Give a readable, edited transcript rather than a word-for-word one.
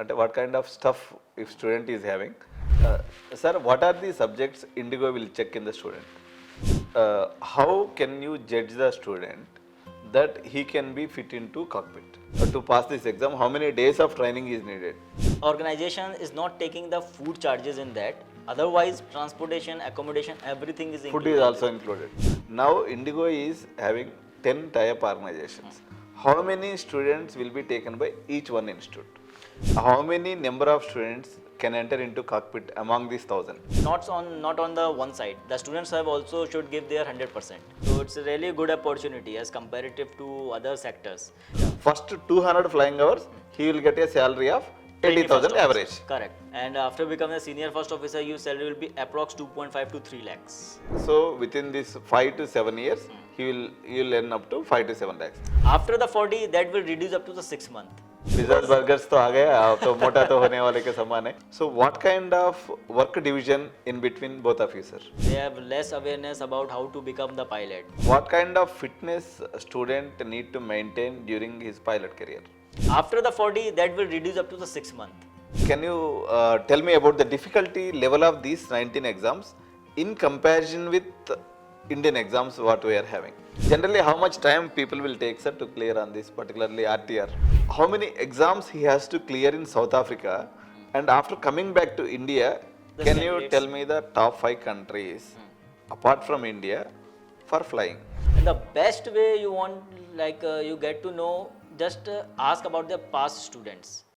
what kind of stuff if student is having. Sir, what are the subjects Indigo will check in the student? How can you judge the student that he can be fit into cockpit? To pass this exam, how many days of training is needed? Organization is not taking the food charges in that. Otherwise, transportation, accommodation, everything is Food included. is also included. Now Indigo is having 10 tie-up organizations. How many students will be taken by each one institute? How many number of students can enter into cockpit among these 1,000? Not on the one side. The students have also should give their 100%. So it's a really good opportunity as comparative to other sectors. First 200 flying hours, he will get a salary of 80,000 average. Correct. And after becoming a senior first officer, your salary will be approx 2.5 to 3 lakhs. So within this 5 to 7 years, he will earn up to 5 to 7 lakhs. After the 40, that will reduce up to the 6 month. Pizzas, burgers तो आ गए, अब तो मोटा तो होने वाले के समान है. So what kind of work division in between both of you, sir? They have less awareness about how to become the pilot. What kind of fitness student need to maintain during his pilot career? After the 40, that will reduce up to the 6 month. Can you tell me about the difficulty level of these 19 exams in comparison with Indian exams what we are having? Generally, how much time people will take, sir, to clear on this, particularly RTR? How many exams he has to clear in South Africa? And after coming back to India, The can you candidates- tell me the top 5 countries apart from India for flying? And the best way you want, you get to know, just ask about their past students.